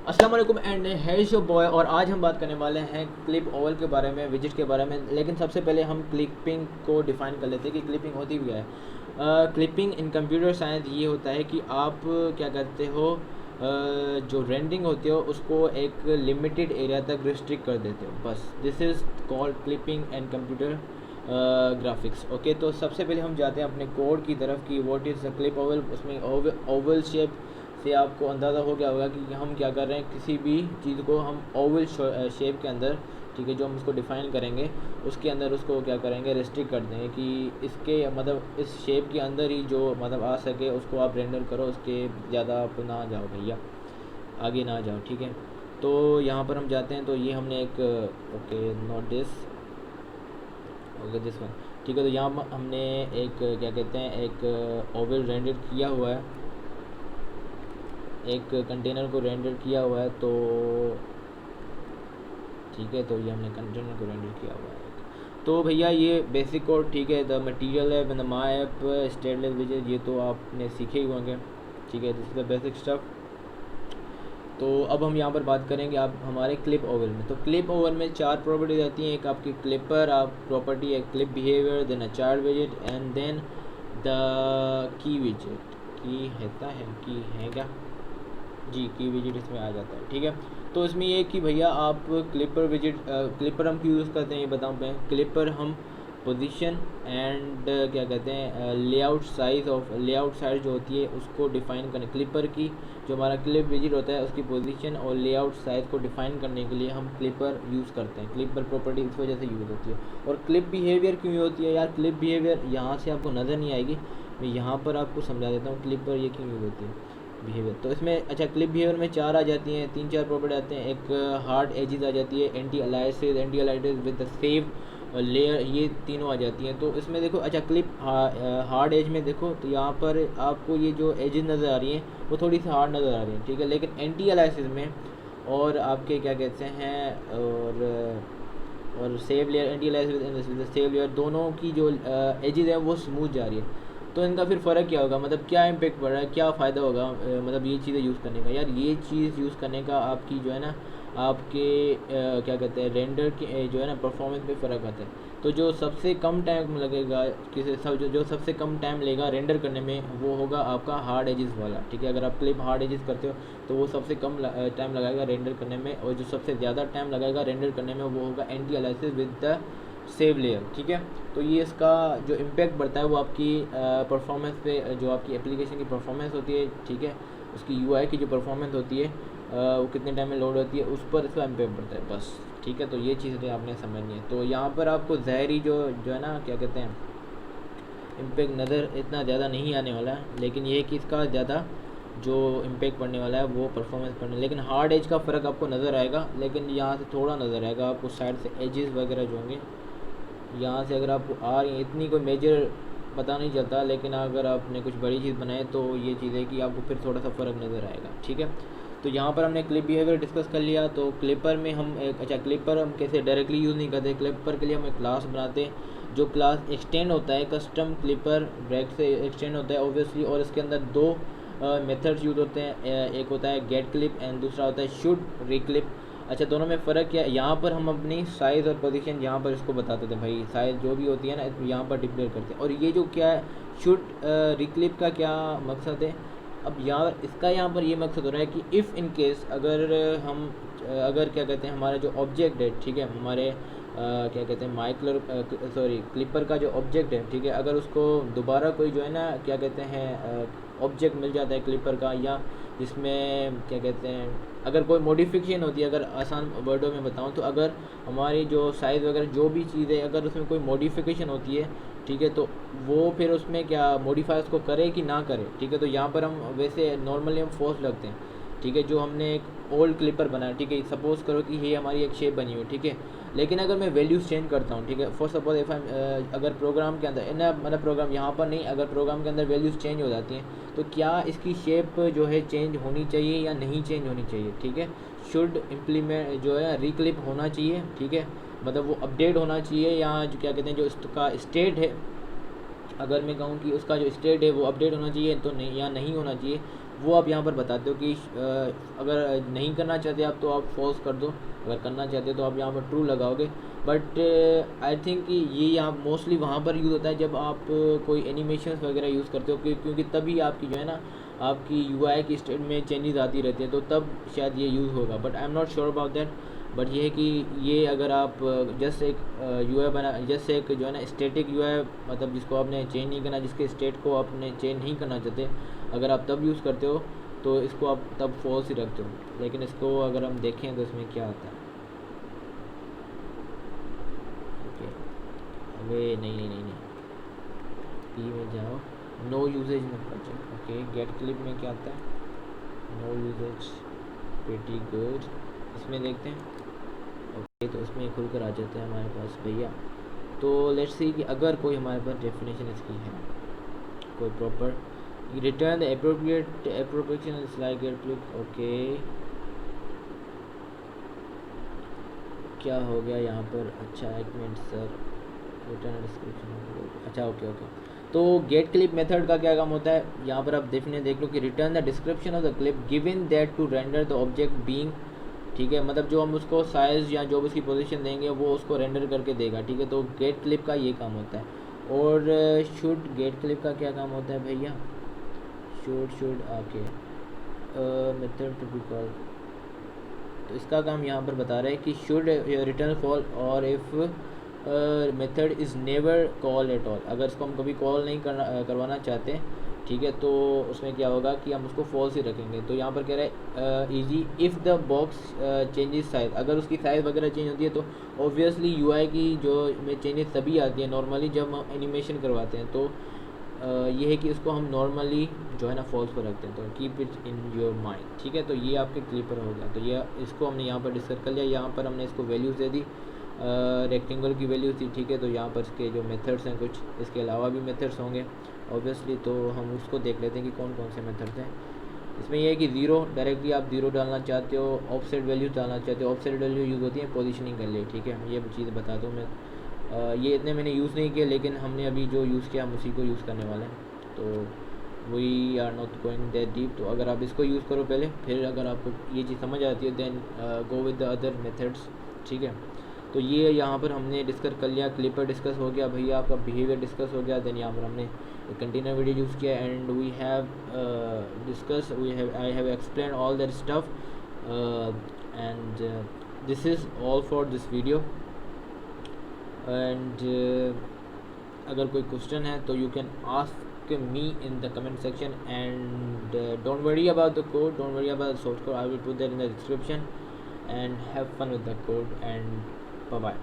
अस्सलाम वालेकुम एंड है शो बॉय। और आज हम बात करने वाले हैं क्लिप ओवल के बारे में, विजिट के बारे में। लेकिन सबसे पहले हम क्लिपिंग को डिफ़ाइन कर लेते हैं कि क्लिपिंग होती क्या है। क्लिपिंग इन कंप्यूटर साइंस ये होता है कि आप क्या करते हो, जो रेंडिंग होती है उसको एक लिमिटेड एरिया तक रिस्ट्रिक्ट कर देते हो, बस। This is called clipping and computer graphics. Okay, तो सबसे पहले हम जाते हैं अपने कोड की तरफ कि what is a clip Oval. उसमें ओवल शेप से आपको अंदाज़ा हो गया होगा कि हम क्या कर रहे हैं, किसी भी चीज़ को हम ओवल शेप के अंदर, ठीक है, जो हम उसको डिफ़ाइन करेंगे उसके अंदर उसको क्या करेंगे, रेस्ट्रिक्ट कर देंगे कि इसके मतलब इस शेप के अंदर ही जो मतलब आ सके उसको आप रेंडर करो, उसके ज़्यादा आप ना जाओ भैया, आगे ना जाओ, ठीक है। तो यहाँ पर हम जाते हैं, तो ये हमने एक okay note this, okay this one, ठीक है। तो यहाँ हमने एक क्या कहते हैं, एक ओवल रेंडर किया हुआ है, एक कंटेनर को रेंडर किया हुआ है, तो ठीक है। तो ये हमने कंटेनर को रेंडर किया हुआ है, तो भैया ये बेसिक कोड, ठीक है। द मटेरियल है द माई ऐप स्टेटलेस विजेट, ये तो आपने सीखे ही होंगे, ठीक है। This is the basic stuff. तो अब हम यहाँ पर बात करेंगे आप हमारे क्लिप ओवल में। तो क्लिप ओवल में 4 प्रॉपर्टीज आती हैं। एक आपकी क्लिपर आप प्रॉपर्टी है, clip behaviour, then a child विजेट and then the key विजेट। की रहता है, की है क्या जी, की विजिट इसमें आ जाता है, ठीक है। तो इसमें ये कि भैया आप क्लिपर विजिट, क्लिपर हम क्यों यूज़ करते हैं ये बताऊँ मैं। क्लिपर हम पोजीशन एंड क्या कहते हैं, layout size of, layout size जो होती है उसको डिफ़ाइन करने, क्लिपर की जो हमारा क्लिप विजिट होता है उसकी पोजीशन और लेआउट साइज़ को डिफ़ाइन करने के लिए हम क्लिपर यूज़ करते हैं। क्लिपर प्रॉपर्टी इस वजह से यूज़ होती है। और क्लिप बिहेवियर क्यों होती है यार, क्लिप बिहेवियर यहाँ से आपको नज़र नहीं आएगी, मैं यहाँ पर आपको समझा देता हूँ क्लिपर ये क्यों यूज़ होती है बिहेवियर। तो इसमें अच्छा, क्लिप बिहेवियर में 4 आ जाती हैं, 3-4 प्रॉपर्टी आते हैं। एक हार्ड एजेस आ जाती है, anti aliasing with the save layer, ये तीनों आ जाती हैं। तो इसमें देखो, अच्छा क्लिप हार्ड एज में देखो, तो यहाँ पर आपको ये जो एजेस नज़र आ रही हैं वो थोड़ी सी हार्ड नज़र आ रही हैं, ठीक है। लेकिन एंटी अलाइसिस में और आपके क्या कहते हैं, और save layer, anti aliasing save layer, दोनों की जो एजेस हैं वो स्मूथ जा रही है। तो इनका फिर फ़र्क क्या होगा, मतलब क्या इम्पेक्ट पड़ रहा है, क्या फ़ायदा होगा मतलब ये चीज़ें यूज़ करने का। यार ये चीज़ यूज़ करने का आपकी जो है ना, आपके क्या कहते हैं, रेंडर के जो है ना परफॉर्मेंस पे फ़र्क आता है। तो जो सबसे कम टाइम लगेगा, किसी सब जो सबसे कम टाइम लेगा रेंडर करने में वो होगा आपका हार्ड एजेस वाला, ठीक है। अगर आप क्लिप हार्ड एजेस करते हो तो वो सबसे कम टाइम लगाएगा रेंडर करने में, और जो सबसे ज़्यादा टाइम लगाएगा रेंडर करने में वो होगा anti aliasing with the save layer, ठीक है। तो ये इसका जो इम्पैक्ट बढ़ता है वो आपकी परफॉर्मेंस पे, जो आपकी एप्लीकेशन की परफॉर्मेंस होती है, ठीक है, उसकी यूआई की जो परफॉर्मेंस होती है वो कितने टाइम में लोड होती है, उस पर इसका इम्पैक्ट बढ़ता है, बस, ठीक है। तो ये चीज़ें तो आपने समझनी है। तो यहाँ पर आपको ज़ाहरी जो जो है ना क्या कहते हैं, इम्पैक्ट नज़र इतना ज़्यादा नहीं आने वाला है, लेकिन ये है कि इसका ज़्यादा जो इम्पैक्ट पड़ने वाला है वो परफॉर्मेंस पड़ने, लेकिन हार्ड एज का फ़र्क आपको नज़र आएगा, लेकिन यहाँ से थोड़ा नज़र आएगा आपको, साइड से एजेस वगैरह जो होंगे यहाँ से अगर आपको आ रही है, इतनी कोई मेजर पता नहीं चलता, लेकिन अगर आपने कुछ बड़ी चीज़ बनाए तो ये चीज़ है कि आपको फिर थोड़ा सा फ़र्क नज़र आएगा, ठीक है। तो यहाँ पर हमने क्लिप बिहेवियर डिस्कस कर लिया। तो क्लिपर में हम एक, अच्छा क्लिपर हम कैसे डायरेक्टली यूज़ नहीं करते, क्लिपर के लिए हम एक क्लास बनाते हैं, जो क्लास एक्सटेंड होता है, कस्टम क्लिपर ब्रैक से एक्सटेंड होता है ऑब्वियसली, और इसके अंदर 2 मेथड्स यूज़ होते हैं, एक होता है गेट क्लिप एंड दूसरा होता है शुड रिक्लिप। अच्छा, दोनों में फ़र्क क्या है, यहाँ पर हम अपनी साइज़ और पोजीशन यहाँ पर इसको बताते थे भाई, साइज़ जो भी होती है ना यहाँ पर डिक्लेयर करते हैं। और ये जो क्या है शुड रिक्लिप का क्या मकसद है, अब यहाँ इसका यहाँ पर ये मकसद हो रहा है कि इफ़ इन केस अगर हम अगर क्या कहते हैं हमारा जो ऑब्जेक्ट है, ठीक है, हमारे क्या कहते हैं माइक्लर क्लिपर का जो ऑब्जेक्ट है, ठीक है, अगर उसको दोबारा कोई जो है ना क्या कहते हैं ऑब्जेक्ट मिल जाता है क्लिपर का, या जिसमें क्या कहते हैं अगर कोई मॉडिफिकेशन होती है, अगर आसान वर्डों में बताऊं तो अगर हमारी जो साइज़ वगैरह जो भी चीज़ है अगर उसमें कोई मॉडिफिकेशन होती है, ठीक है, तो वो फिर उसमें क्या मॉडिफाई उसको करे कि ना करे, ठीक है। तो यहाँ पर हम वैसे नॉर्मली हम फोर्स लगते हैं, ठीक है, जो हमने एक ओल्ड क्लिपर बनाया, ठीक है, सपोज़ करो कि ये हमारी एक शेप बनी हुई, ठीक है, लेकिन अगर मैं वैल्यूज़ चेंज करता हूँ, ठीक है, फॉर सपोज इफ़ अगर प्रोग्राम के अंदर ना, मतलब प्रोग्राम यहाँ पर नहीं, अगर प्रोग्राम के अंदर वैल्यूज़ चेंज हो जाती हैं तो क्या इसकी शेप जो है चेंज होनी चाहिए या नहीं चेंज होनी चाहिए, ठीक है। शुड इम्प्लीमेंट जो है रिक्लिप होना चाहिए, ठीक है, मतलब वो अपडेट होना चाहिए, या जो क्या कहते हैं जो इसका स्टेट है, अगर मैं कहूँ कि उसका जो स्टेट है वो अपडेट होना चाहिए तो नहीं, या नहीं होना चाहिए, वो आप यहाँ पर बताते हो कि अगर नहीं करना चाहते आप तो आप फॉल्स कर दो, अगर करना चाहते हो तो आप यहाँ पर ट्रू लगाओगे। बट आई थिंक कि ये यहाँ मोस्टली वहाँ पर यूज़ होता है जब आप कोई एनिमेशंस वगैरह यूज़ करते हो, क्योंकि तभी आपकी जो है ना आपकी यूआई की स्टेट में चेंजेस आती रहती हैं, तो तब शायद ये यूज़ होगा, but I am not sure about that. But ये है कि ये अगर आप जस्ट एक यूआई बना, जस्ट एक जो है ना स्टैटिक यूआई, मतलब जिसको आपने चेंज नहीं करना, जिसके स्टेट को आपने चेंज नहीं करना चाहते, अगर आप तब यूज़ करते हो तो इसको आप तब फॉल्स ही रखते हो। लेकिन इसको अगर हम देखें तो इसमें क्या आता है, ओके अबे नहीं पी में जाओ, नो यूजेज में प्रोजेक्ट, ओके गेट क्लिप में क्या आता है, नो यूजेज, प्रीटी गुड, इसमें देखते हैं। ओके तो इसमें खुल कर आ जाता है हमारे पास भैया। तो लेट्स सी कि अगर कोई हमारे पास डेफिनेशन इसकी है कोई proper, return the appropriation is like get clip, okay क्या हो गया यहाँ पर, अच्छा एक मिनट सर, रिटर्न डिस्क्रिप्शन, अच्छा ओके तो गेट क्लिप मेथड का क्या काम होता है, यहाँ पर आप देखने देख लो कि return the description of the clip given that to render the object being, ठीक है, मतलब जो हम उसको साइज़ या जो भी उसकी पोजीशन देंगे वो उसको रेंडर करके देगा, ठीक है। तो गेट क्लिप का ये काम होता है। और शुड गेट क्लिप का क्या काम होता है भैया, should okay method to be call, तो इसका काम यहाँ पर बता रहा है कि शुड रिटर्न फॉल और if method is never call at all, अगर इसको हम कभी कॉल नहीं करवाना चाहते, ठीक है, तो उसमें क्या होगा कि हम उसको फॉल्स ही रखेंगे। तो यहाँ पर कह रहा है easy if the box changes size, अगर उसकी साइज़ वगैरह चेंज होती है तो ऑब्वियसली यूआई की जो में चेंजेस तभी आती है नॉर्मली जब हम एनिमेशन करवाते हैं। तो ये है कि इसको हम नॉर्मली जो है ना फॉल्स पर रखते हैं, तो keep it in your mind, ठीक है। तो ये आपके क्लिपर हो गया, तो ये इसको हमने यहाँ पर डिस्कस कर लिया। यहाँ पर हमने इसको वैल्यूज़ दे दी, रेक्टेंगल की वैल्यूज़ थी, ठीक है। तो यहाँ पर इसके जो मेथड्स हैं कुछ इसके अलावा भी मेथड्स होंगे ऑब्वियसली, तो हम उसको देख लेते हैं कि कौन कौन से मेथड्स हैं। इसमें यह है कि ज़ीरो डायरेक्टली आप ज़ीरो डालना चाहते हो, ऑफसेट वैल्यूज डालना चाहते हो, ऑफसेट वैल्यू यूज़ होती है पोजीशनिंग के लिए, ठीक है। ये चीज़ बता दूँ मैं, ये इतने मैंने यूज़ नहीं किए, लेकिन हमने अभी जो यूज़ किया हम उसी को यूज़ करने वाले हैं। तो we are not going that deep, तो अगर आप इसको यूज़ करो पहले, फिर अगर आपको ये चीज़ समझ आती है then go with the other methods, ठीक है। तो ये यहाँ पर हमने डिस्कस कर लिया, क्लिपर डिस्कस हो गया भैया, आपका बिहेवियर डिस्कस हो गया, देन यहाँ पर हमने कंटेनर वीडियो यूज़ किया and we have discuss I have explain all that stuff and this is all for this video. And अगर कोई क्वेश्चन है तो you can ask me in the comment section, and don't worry about the code, don't worry about the source code, I will put that in the description, and have fun with the code, and bye bye.